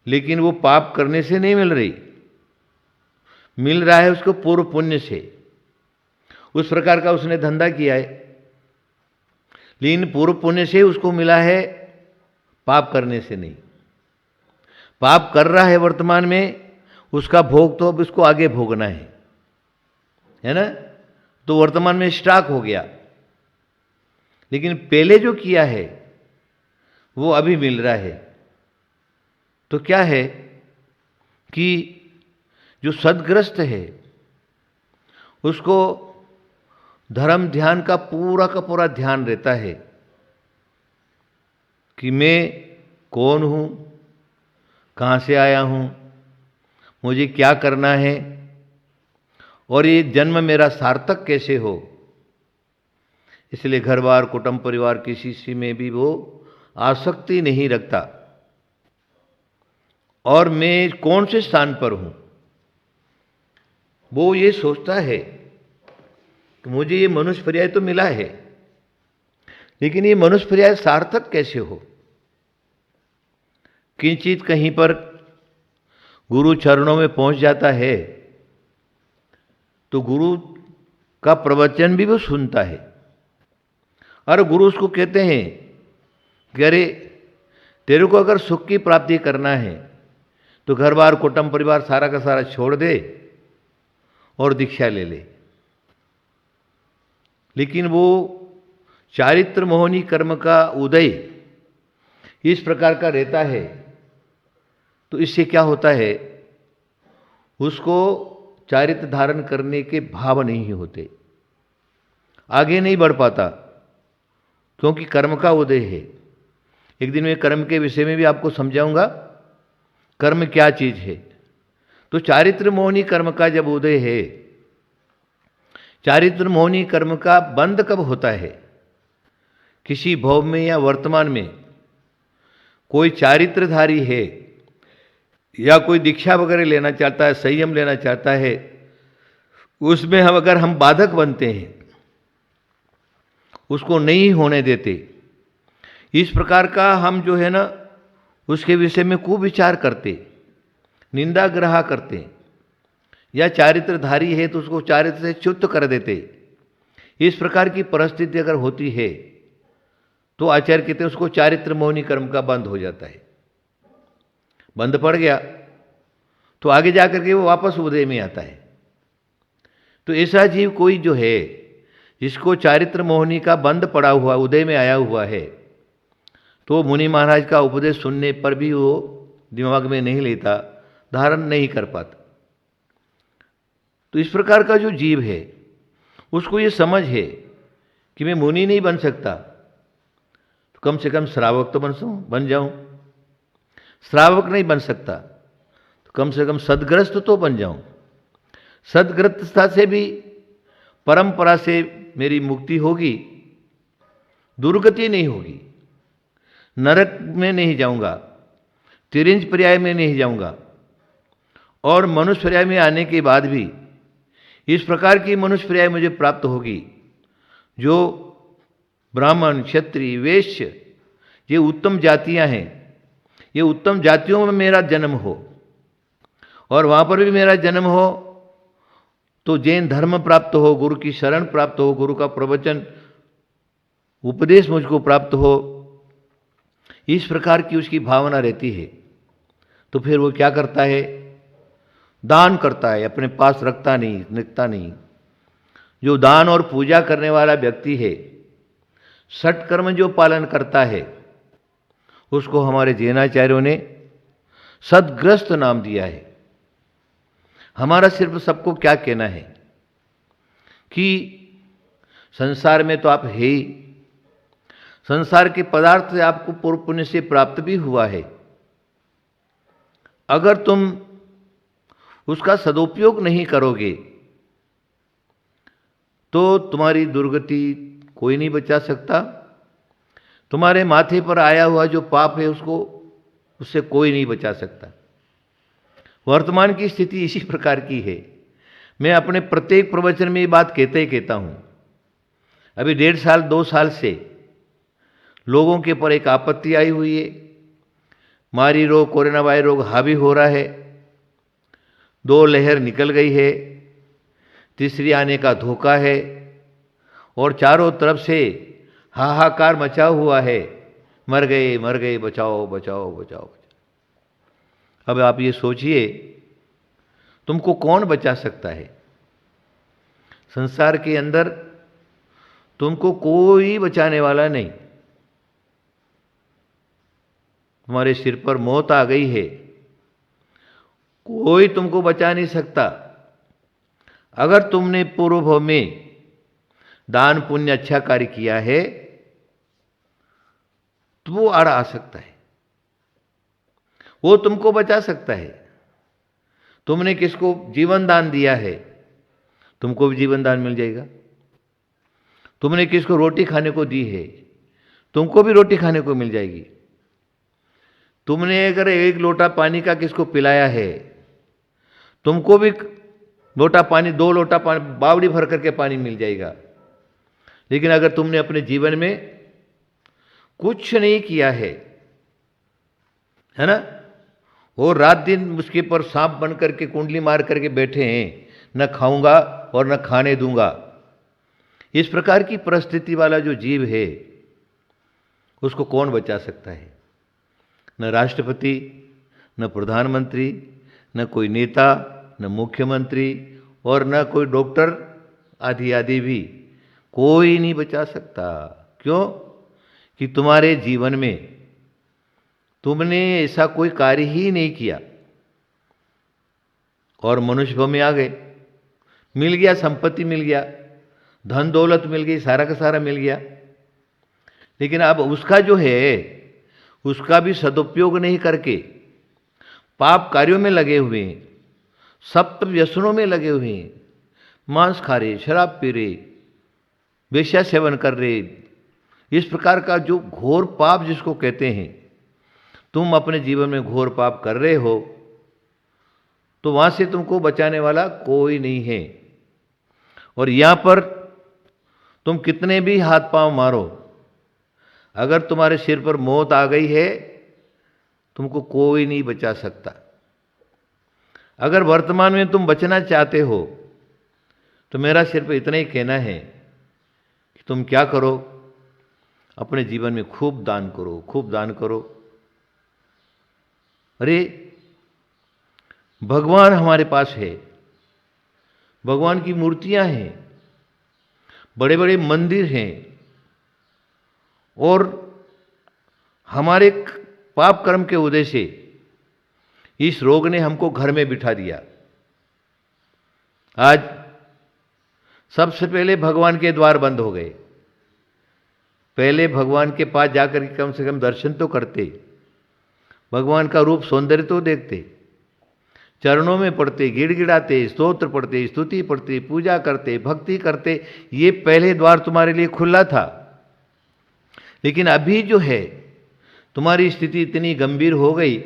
लेकिन वो पाप करने से नहीं मिल रही, मिल रहा है उसको पूर्व पुण्य से। उस प्रकार का उसने धंधा किया है, लेकिन पूर्व पुण्य से उसको मिला है, पाप करने से नहीं। पाप कर रहा है वर्तमान में, उसका भोग तो अब उसको आगे भोगना है ना। तो वर्तमान में स्टॉक हो गया, लेकिन पहले जो किया है वो अभी मिल रहा है। तो क्या है कि जो सदग्रस्त है उसको धर्म ध्यान का पूरा ध्यान रहता है कि मैं कौन हूं, कहां से आया हूं, मुझे क्या करना है, और ये जन्म मेरा सार्थक कैसे हो। इसलिए घर बार कुटुंब परिवार किसी से में भी वो आसक्ति नहीं रखता, और मैं कौन से स्थान पर हूं वो ये सोचता है कि मुझे ये मनुष्य पर्याय तो मिला है, लेकिन ये मनुष्य पर्याय सार्थक कैसे हो। किंचित कहीं पर गुरु चरणों में पहुंच जाता है तो गुरु का प्रवचन भी वो सुनता है, और गुरु उसको कहते हैं कि अरे तेरे को अगर सुख की प्राप्ति करना है तो घर बार कुटुंब परिवार सारा का सारा छोड़ दे और दीक्षा ले ले। लेकिन वो चारित्र मोहनी कर्म का उदय इस प्रकार का रहता है, तो इससे क्या होता है, उसको चारित्र धारण करने के भाव नहीं होते, आगे नहीं बढ़ पाता, क्योंकि कर्म का उदय है। एक दिन मैं कर्म के विषय में भी आपको समझाऊंगा, कर्म क्या चीज है। तो चारित्र मोहनी कर्म का जब उदय है, चारित्र मोहनी कर्म का बंद कब होता है, किसी भव में या वर्तमान में कोई चारित्रधारी है या कोई दीक्षा वगैरह लेना चाहता है, संयम लेना चाहता है, उसमें हम अगर हम बाधक बनते हैं उसको नहीं होने देते। इस प्रकार का हम जो है ना उसके विषय में कुविचार करते, निंदा ग्रह करते, या चारित्रधारी है तो उसको चारित्र से च्युत कर देते। इस प्रकार की परिस्थिति अगर होती है तो आचार्य कहते हैं उसको चारित्र मोहिनी कर्म का बंद हो जाता है। बंद पड़ गया तो आगे जाकर के वो वापस उदय में आता है। तो ऐसा जीव कोई जो है जिसको चारित्र मोहिनी का बंद पड़ा हुआ उदय में आया हुआ है, तो मुनि महाराज का उपदेश सुनने पर भी वो दिमाग में नहीं लेता, धारण नहीं कर पाता। तो इस प्रकार का जो जीव है उसको ये समझ है कि मैं मुनि नहीं बन सकता, तो कम से कम श्रावक तो बन जाऊं। श्रावक नहीं बन सकता तो कम से कम सदग्रस्त तो बन जाऊं। सदग्रस्तता से भी परंपरा से मेरी मुक्ति होगी, दुर्गति नहीं होगी, नरक में नहीं जाऊंगा, तिरिंज पर्याय में नहीं जाऊंगा। और मनुष्य पर्याय में आने के बाद भी इस प्रकार की मनुष्य पर्याय मुझे प्राप्त होगी जो ब्राह्मण, क्षत्रिय, वैश्य, ये उत्तम जातियां हैं, ये उत्तम जातियों में मेरा जन्म हो और वहाँ पर भी मेरा जन्म हो तो जैन धर्म प्राप्त हो, गुरु की शरण प्राप्त हो, गुरु का प्रवचन उपदेश मुझको प्राप्त हो, इस प्रकार की उसकी भावना रहती है। तो फिर वो क्या करता है? दान करता है, अपने पास रखता नहीं। जो दान और पूजा करने वाला व्यक्ति है, षट कर्म जो पालन करता है, उसको हमारे जैनाचार्यों ने सदग्रस्त नाम दिया है। हमारा सिर्फ सबको क्या कहना है कि संसार में तो आप है ही, संसार के पदार्थ आपको पूर्व पुण्य से प्राप्त भी हुआ है। अगर तुम उसका सदुपयोग नहीं करोगे तो तुम्हारी दुर्गति कोई नहीं बचा सकता। तुम्हारे माथे पर आया हुआ जो पाप है उससे कोई नहीं बचा सकता। वर्तमान की स्थिति इसी प्रकार की है। मैं अपने प्रत्येक प्रवचन में ये बात कहते ही कहता हूं। अभी 1.5 साल 2 साल से लोगों के पर एक आपत्ति आई हुई है। मारी रोग, कोरोना वायरस रोग हावी हो रहा है, 2 लहर निकल गई है, तीसरी आने का धोखा है और चारों तरफ से हाहाकार मचा हुआ है, मर गए, बचाओ। अब आप ये सोचिए, तुमको कौन बचा सकता है? संसार के अंदर तुमको कोई बचाने वाला नहीं। तुम्हारे सिर पर मौत आ गई है, कोई तुमको बचा नहीं सकता। अगर तुमने पूर्व भव में दान पुण्य अच्छा कार्य किया है तो वो आड़ आ सकता है, वो तुमको बचा सकता है। तुमने किसको जीवन दान दिया है, तुमको भी जीवन दान मिल जाएगा। तुमने किसको रोटी खाने को दी है, तुमको भी रोटी खाने को मिल जाएगी। तुमने अगर 1 लोटा पानी का किसको पिलाया है, तुमको भी लोटा पानी, 2 लोटा पानी, बावड़ी भर करके पानी मिल जाएगा। लेकिन अगर तुमने अपने जीवन में कुछ नहीं किया है ना, वो रात दिन उसके पर सांप बन करके कुंडली मार करके बैठे हैं, न खाऊंगा और न खाने दूंगा, इस प्रकार की परिस्थिति वाला जो जीव है उसको कौन बचा सकता है? न राष्ट्रपति, न प्रधानमंत्री, न कोई नेता, न मुख्यमंत्री और न कोई डॉक्टर आदि भी कोई नहीं बचा सकता। क्यों? कि तुम्हारे जीवन में तुमने ऐसा कोई कार्य ही नहीं किया और मनुष्य भव में आ गए, मिल गया, संपत्ति मिल गया, धन दौलत मिल गई, सारा का सारा मिल गया। लेकिन अब उसका जो है उसका भी सदुपयोग नहीं करके पाप कार्यों में लगे हुए हैं, सप्त व्यसनों में लगे हुए हैं, मांस खा रहे, शराब पी रहे, वेश्या सेवन कर रहे, इस प्रकार का जो घोर पाप जिसको कहते हैं, तुम अपने जीवन में घोर पाप कर रहे हो तो वहां से तुमको बचाने वाला कोई नहीं है। और यहां पर तुम कितने भी हाथ पांव मारो, अगर तुम्हारे सिर पर मौत आ गई है, तुमको कोई नहीं बचा सकता। अगर वर्तमान में तुम बचना चाहते हो तो मेरा सिर्फ इतना ही कहना है कि तुम क्या करो, अपने जीवन में खूब दान करो, खूब दान करो। अरे भगवान हमारे पास है, भगवान की मूर्तियां हैं, बड़े बड़े मंदिर हैं, और हमारे पाप कर्म के उदय से इस रोग ने हमको घर में बिठा दिया। आज सबसे पहले भगवान के द्वार बंद हो गए। पहले भगवान के पास जाकर के कम से कम दर्शन तो करते, भगवान का रूप सौंदर्य तो देखते, चरणों में पढ़ते, गिड़गिड़ाते, स्तोत्र पढ़ते, स्तुति पढ़ते, पूजा करते, भक्ति करते। ये पहले द्वार तुम्हारे लिए खुला था। लेकिन अभी जो है तुम्हारी स्थिति इतनी गंभीर हो गई,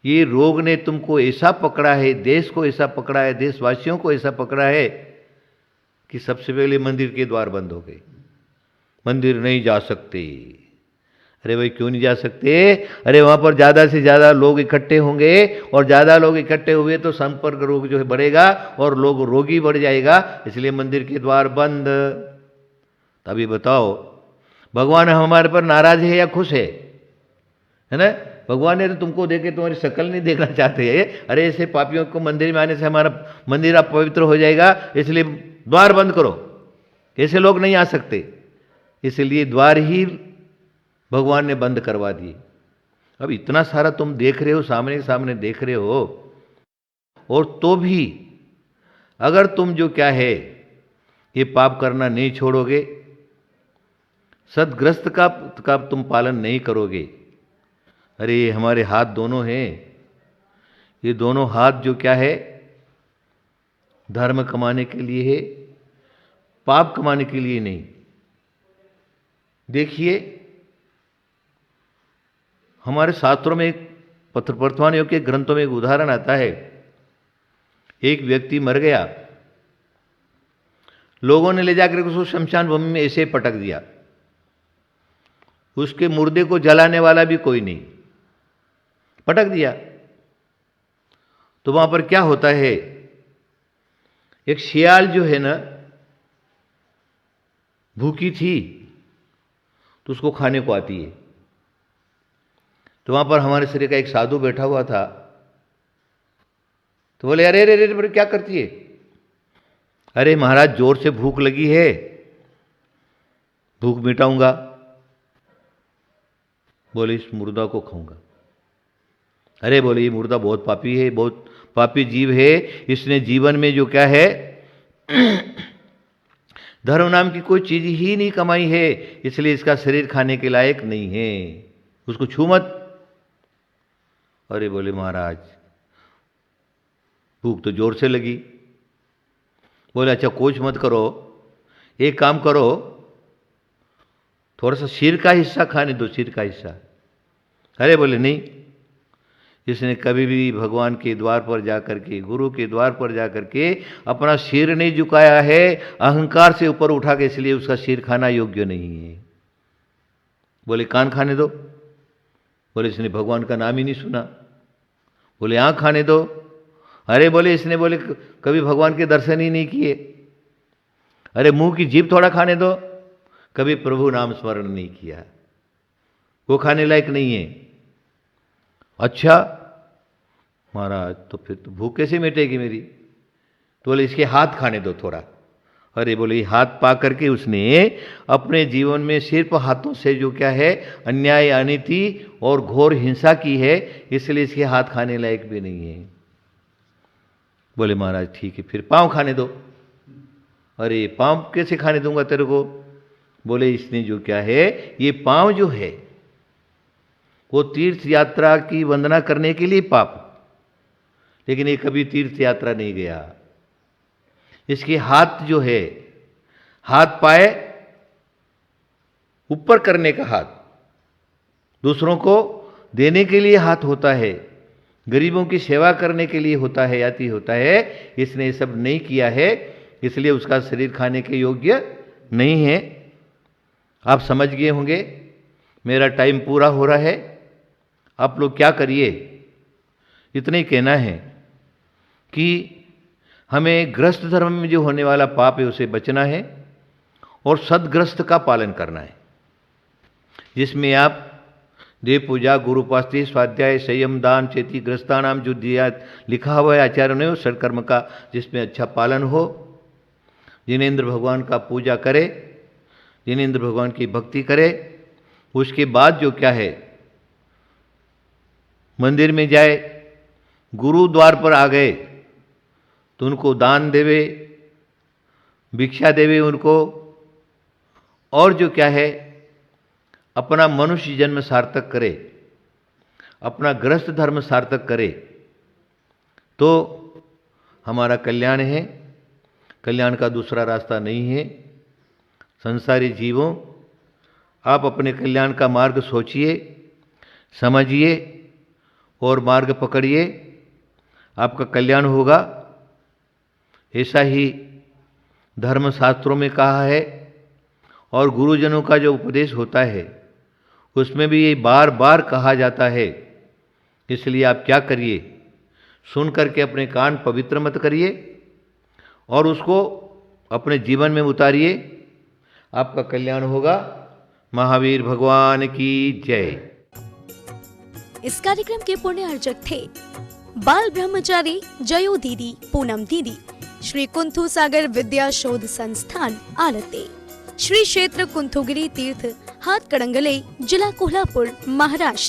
ये रोग ने तुमको ऐसा पकड़ा है, देश को ऐसा पकड़ा है, देशवासियों को ऐसा पकड़ा है कि सबसे पहले मंदिर के द्वार बंद हो गए। मंदिर नहीं जा सकते। अरे भाई क्यों नहीं जा सकते? अरे वहां पर ज्यादा से ज्यादा लोग इकट्ठे होंगे, और ज्यादा लोग इकट्ठे हुए तो संपर्क रोग जो है बढ़ेगा और लोग रोगी बढ़ जाएगा, इसलिए मंदिर के द्वार बंद। तभी बताओ भगवान हमारे पर नाराज है या खुश है ना? भगवान ने तो तुमको देखे तुम्हारी शक्ल नहीं देखना चाहते हैं। अरे ऐसे पापियों को मंदिर में आने से हमारा मंदिर अपवित्र हो जाएगा, इसलिए द्वार बंद करो, ऐसे लोग नहीं आ सकते। इसलिए द्वार ही भगवान ने बंद करवा दिए। अब इतना सारा तुम देख रहे हो, सामने सामने देख रहे हो, और तो भी अगर तुम जो क्या है ये पाप करना नहीं छोड़ोगे, सदग्रस्त का तुम पालन नहीं करोगे। अरे ये हमारे हाथ दोनों हैं, ये दोनों हाथ जो क्या है धर्म कमाने के लिए है, पाप कमाने के लिए नहीं। देखिए हमारे शास्त्रों में एक वर्तमान योग के ग्रंथों में एक उदाहरण आता है। एक व्यक्ति मर गया, लोगों ने ले जाकर उसको शमशान भूमि में ऐसे पटक दिया, उसके मुर्दे को जलाने वाला भी कोई नहीं, पटक दिया। तो वहां पर क्या होता है, एक शियाल जो है ना भूखी थी तो उसको खाने को आती है। तो वहां पर हमारे शरीर का एक साधु बैठा हुआ था, तो बोले अरे अरे अरे क्या करती है? अरे महाराज जोर से भूख लगी है, भूख मिटाऊंगा। बोले इस मुर्दा को खाऊंगा। अरे बोले ये मुर्दा बहुत पापी है, बहुत पापी जीव है, इसने जीवन में जो क्या है धर्म नाम की कोई चीज ही नहीं कमाई है, इसलिए इसका शरीर खाने के लायक नहीं है, उसको छू मत। अरे बोले महाराज भूख तो जोर से लगी। बोले अच्छा कुछ मत करो, एक काम करो, थोड़ा सा सिर का हिस्सा खाने दो, सिर का हिस्सा। अरे बोले नहीं, जिसने कभी भी भगवान के द्वार पर जाकर के, गुरु के द्वार पर जाकर के अपना सिर नहीं झुकाया है, अहंकार से ऊपर उठा के, इसलिए उसका सिर खाना योग्य नहीं है। बोले कान खाने दो। बोले इसने भगवान का नाम ही नहीं सुना। बोले आंख खाने दो। अरे बोले इसने बोले कभी भगवान के दर्शन ही नहीं किए। अरे मुंह की जीभ थोड़ा खाने दो, कभी प्रभु नाम स्मरण नहीं किया, वो खाने लायक नहीं है। अच्छा महाराज तो फिर तो भूख कैसे मिटेगी मेरी? तो बोले इसके हाथ खाने दो थोड़ा। अरे बोले हाथ पा करके उसने अपने जीवन में सिर्फ हाथों से जो क्या है अन्याय, अनीति और घोर हिंसा की है, इसलिए इसके हाथ खाने लायक भी नहीं है। बोले महाराज ठीक है, फिर पांव खाने दो। अरे पांव कैसे खाने दूंगा तेरे को? बोले इसने जो क्या है ये पांव जो है वो तीर्थ यात्रा की वंदना करने के लिए पाप, लेकिन ये कभी तीर्थ यात्रा नहीं गया। इसके हाथ जो है, हाथ पाए ऊपर करने का हाथ, दूसरों को देने के लिए हाथ होता है, गरीबों की सेवा करने के लिए होता है, याति होता है। इसने ये सब नहीं किया है, इसलिए उसका शरीर खाने के योग्य नहीं है। आप समझ गए होंगे, मेरा टाइम पूरा हो रहा है। आप लोग क्या करिए, इतना ही कहना है कि हमें गृहस्थ धर्म में जो होने वाला पाप है उसे बचना है और सदगृहस्थ का पालन करना है, जिसमें आप देव पूजा, गुरु उपासना, स्वाध्याय, संयम, दान, चेती, गृहस्थानाम जो दिया लिखा हुआ है आचार्यों ने, उस सत्कर्म का जिसमें अच्छा पालन हो। जिनेंद्र भगवान का पूजा करे, जिनेंद्र भगवान की भक्ति करे। उसके बाद जो क्या है, मंदिर में जाए, गुरुद्वार पर आ गए तो उनको दान देवे, भिक्षा देवे उनको, और जो क्या है अपना मनुष्य जन्म सार्थक करे, अपना गृहस्थ धर्म सार्थक करे, तो हमारा कल्याण है। कल्याण का दूसरा रास्ता नहीं है। संसारी जीवों, आप अपने कल्याण का मार्ग सोचिए, समझिए और मार्ग पकड़िए, आपका कल्याण होगा। ऐसा ही धर्मशास्त्रों में कहा है और गुरुजनों का जो उपदेश होता है उसमें भी ये बार बार कहा जाता है। इसलिए आप क्या करिए, सुन करके अपने कान पवित्र मत करिए और उसको अपने जीवन में उतारिए, आपका कल्याण होगा। महावीर भगवान की जय। इस कार्यक्रम के पुण्य अर्चक थे बाल ब्रह्मचारी जयो दीदी, पूनम दीदी, श्री कुंथू सागर विद्या शोध संस्थान आलते, श्री क्षेत्र कुंथुगिरी तीर्थ हाथ कड़ंगले, जिला कोल्हापुर, महाराष्ट्र।